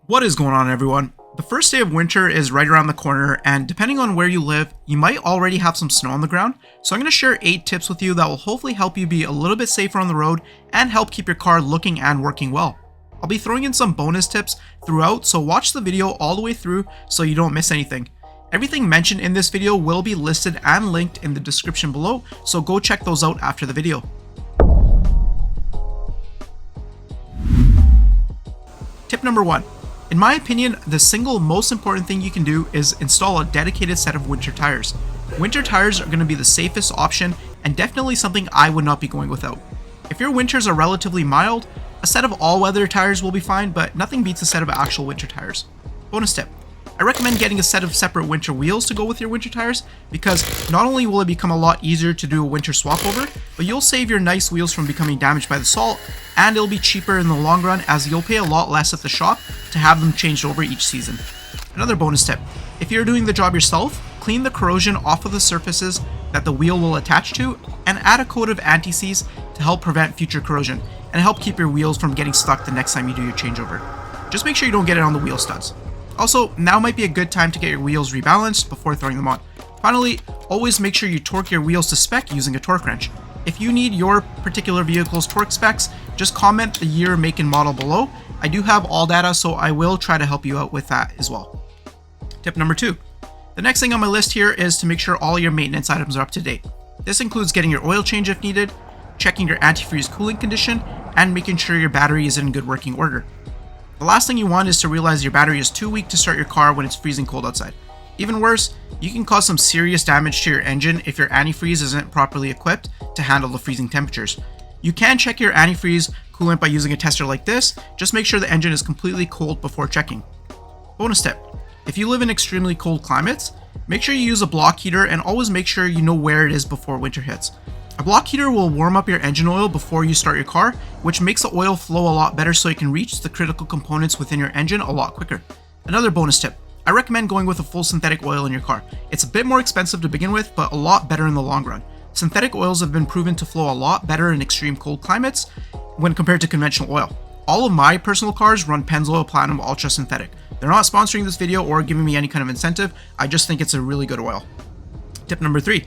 What is going on, everyone? The first day of winter is right around the corner, and depending on where you live, you might already have some snow on the ground. So I'm going to share 8 tips with you that will hopefully help you be a little bit safer on the road and help keep your car looking and working well. I'll be throwing in some bonus tips throughout, so watch the video all the way through so you don't miss anything. Everything mentioned in this video will be listed and linked in the description below, so go check those out after the video. Tip number 1. In my opinion, the single most important thing you can do is install a dedicated set of winter tires. Winter tires are going to be the safest option and definitely something I would not be going without. If your winters are relatively mild, a set of all-weather tires will be fine, but nothing beats a set of actual winter tires. Bonus tip. I recommend getting a set of separate winter wheels to go with your winter tires because not only will it become a lot easier to do a winter swap over, but you'll save your nice wheels from becoming damaged by the salt, and it'll be cheaper in the long run as you'll pay a lot less at the shop to have them changed over each season. Another bonus tip. If you're doing the job yourself, clean the corrosion off of the surfaces that the wheel will attach to and add a coat of anti-seize to help prevent future corrosion and help keep your wheels from getting stuck the next time you do your changeover. Just make sure you don't get it on the wheel studs. Also, now might be a good time to get your wheels rebalanced before throwing them on. Finally, always make sure you torque your wheels to spec using a torque wrench. If you need your particular vehicle's torque specs, just comment the year, make, and model below. I do have all data, so I will try to help you out with that as well. Tip number 2. The next thing on my list here is to make sure all your maintenance items are up to date. This includes getting your oil change if needed, checking your antifreeze cooling condition, and making sure your battery is in good working order. The last thing you want is to realize your battery is too weak to start your car when it's freezing cold outside. Even worse, you can cause some serious damage to your engine if your antifreeze isn't properly equipped to handle the freezing temperatures. You can check your antifreeze coolant by using a tester like this. Just make sure the engine is completely cold before checking. Bonus tip. If you live in extremely cold climates, make sure you use a block heater and always make sure you know where it is before winter hits. A block heater will warm up your engine oil before you start your car, which makes the oil flow a lot better so you can reach the critical components within your engine a lot quicker. Another bonus tip. I recommend going with a full synthetic oil in your car. It's a bit more expensive to begin with, but a lot better in the long run. Synthetic oils have been proven to flow a lot better in extreme cold climates when compared to conventional oil. All of my personal cars run Pennzoil Platinum Ultra Synthetic. They're not sponsoring this video or giving me any kind of incentive. I just think it's a really good oil. Tip number 3.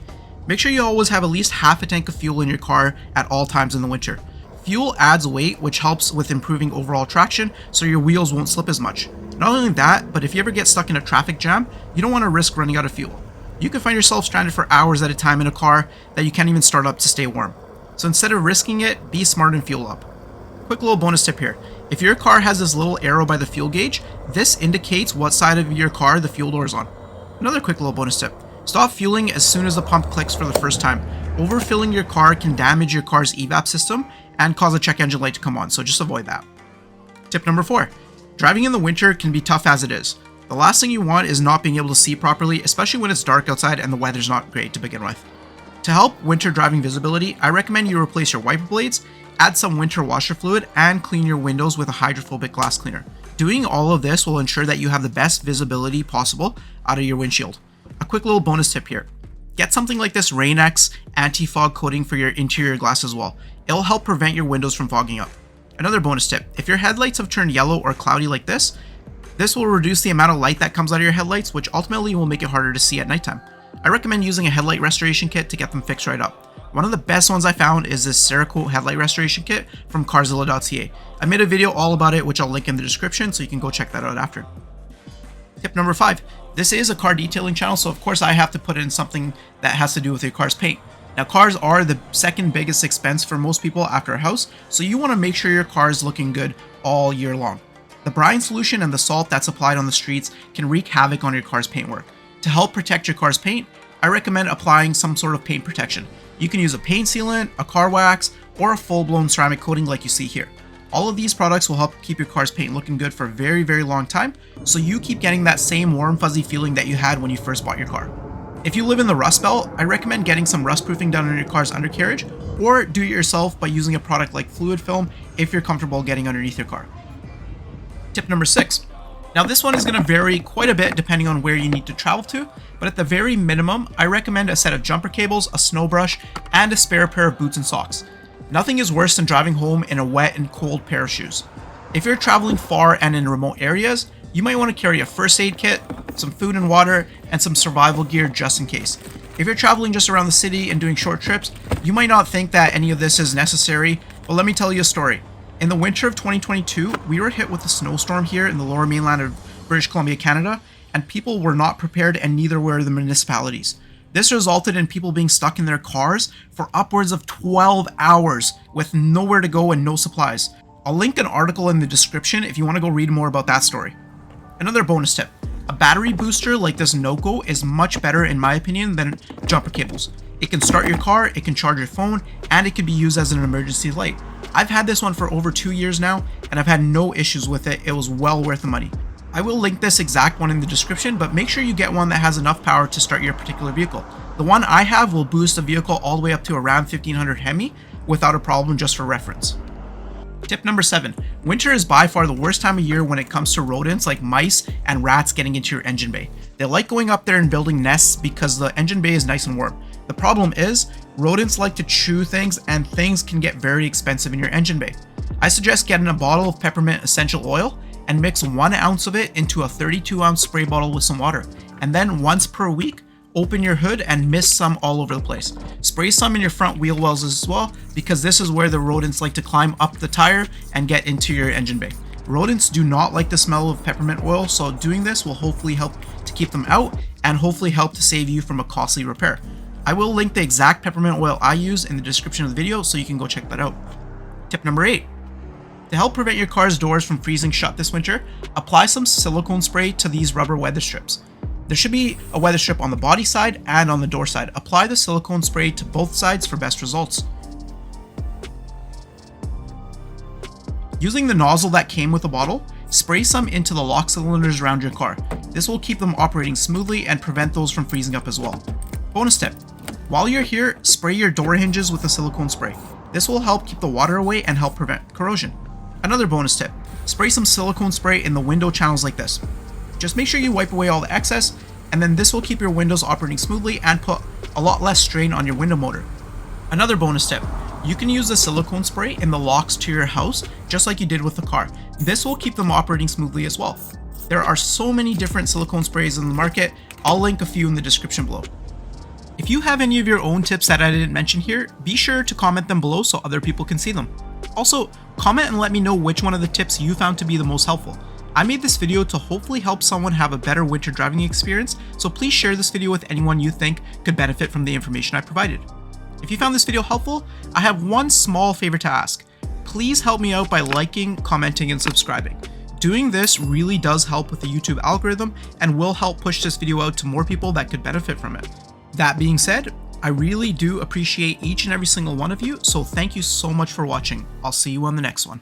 Make sure you always have at least half a tank of fuel in your car at all times in the winter. Fuel adds weight, which helps with improving overall traction so your wheels won't slip as much. Not only that, but if you ever get stuck in a traffic jam, you don't want to risk running out of fuel. You can find yourself stranded for hours at a time in a car that you can't even start up to stay warm. So instead of risking it, be smart and fuel up. Quick little bonus tip here. If your car has this little arrow by the fuel gauge, this indicates what side of your car the fuel door is on. Another quick little bonus tip. Stop fueling as soon as the pump clicks for the first time. Overfilling your car can damage your car's evap system and cause a check engine light to come on, so just avoid that. Tip number 4. Driving in the winter can be tough as it is. The last thing you want is not being able to see properly, especially when it's dark outside and the weather's not great to begin with. To help winter driving visibility, I recommend you replace your wiper blades, add some winter washer fluid, and clean your windows with a hydrophobic glass cleaner. Doing all of this will ensure that you have the best visibility possible out of your windshield. A quick little bonus tip here. Get something like this Rain-X anti-fog coating for your interior glass as well. It'll help prevent your windows from fogging up. Another bonus tip. If your headlights have turned yellow or cloudy like this will reduce the amount of light that comes out of your headlights, which ultimately will make it harder to see at nighttime. I recommend using a headlight restoration kit to get them fixed right up. One of the best ones I found is this Cerakote Headlight Restoration Kit from carzilla.ca. I made a video all about it, which I'll link in the description, so you can go check that out after. Tip number 5. This is a car detailing channel, so of course I have to put in something that has to do with your car's paint. Now, cars are the second biggest expense for most people after a house, so you want to make sure your car is looking good all year long. The brine solution and the salt that's applied on the streets can wreak havoc on your car's paintwork. To help protect your car's paint, I recommend applying some sort of paint protection. You can use a paint sealant, a car wax, or a full-blown ceramic coating like you see here. All of these products will help keep your car's paint looking good for a very, very long time, so you keep getting that same warm, fuzzy feeling that you had when you first bought your car. If you live in the Rust Belt, I recommend getting some rust proofing done on your car's undercarriage, or do it yourself by using a product like fluid film if you're comfortable getting underneath your car. Tip number 6. Now this one is going to vary quite a bit depending on where you need to travel to, but at the very minimum, I recommend a set of jumper cables, a snow brush, and a spare pair of boots and socks. Nothing is worse than driving home in a wet and cold pair of shoes. If you're traveling far and in remote areas, you might want to carry a first aid kit, some food and water, and some survival gear just in case. If you're traveling just around the city and doing short trips, you might not think that any of this is necessary, but let me tell you a story. In the winter of 2022, we were hit with a snowstorm here in the lower mainland of British Columbia, Canada, and people were not prepared, and neither were the municipalities. This resulted in people being stuck in their cars for upwards of 12 hours with nowhere to go and no supplies. I'll link an article in the description if you want to go read more about that story. Another bonus tip. A battery booster like this Noco is much better in my opinion than jumper cables. It can start your car, it can charge your phone, and it can be used as an emergency light. I've had this one for over 2 years now, and I've had no issues with it. It was well worth the money. I will link this exact one in the description, but make sure you get one that has enough power to start your particular vehicle. The one I have will boost a vehicle all the way up to around 1500 Hemi without a problem, just for reference. Tip number 7. Winter is by far the worst time of year when it comes to rodents like mice and rats getting into your engine bay. They like going up there and building nests because the engine bay is nice and warm. The problem is, rodents like to chew things and things can get very expensive in your engine bay. I suggest getting a bottle of peppermint essential oil and mix 1 ounce of it into a 32-ounce spray bottle with some water. And then once per week, open your hood and mist some all over the place. Spray some in your front wheel wells as well, because this is where the rodents like to climb up the tire and get into your engine bay. Rodents do not like the smell of peppermint oil, so doing this will hopefully help to keep them out and hopefully help to save you from a costly repair. I will link the exact peppermint oil I use in the description of the video so you can go check that out. Tip number 8. To help prevent your car's doors from freezing shut this winter, apply some silicone spray to these rubber weather strips. There should be a weather strip on the body side and on the door side. Apply the silicone spray to both sides for best results. Using the nozzle that came with the bottle, spray some into the lock cylinders around your car. This will keep them operating smoothly and prevent those from freezing up as well. Bonus tip. While you're here, spray your door hinges with the silicone spray. This will help keep the water away and help prevent corrosion. Another bonus tip. Spray some silicone spray in the window channels like this. Just make sure you wipe away all the excess, and then this will keep your windows operating smoothly and put a lot less strain on your window motor. Another bonus tip. You can use the silicone spray in the locks to your house just like you did with the car. This will keep them operating smoothly as well. There are so many different silicone sprays in the market. I'll link a few in the description below. If you have any of your own tips that I didn't mention here, be sure to comment them below so other people can see them. Also, comment and let me know which one of the tips you found to be the most helpful. I made this video to hopefully help someone have a better winter driving experience, so please share this video with anyone you think could benefit from the information I provided. If you found this video helpful, I have one small favor to ask. Please help me out by liking, commenting, and subscribing. Doing this really does help with the YouTube algorithm and will help push this video out to more people that could benefit from it. That being said, I really do appreciate each and every single one of you, so thank you so much for watching. I'll see you on the next one.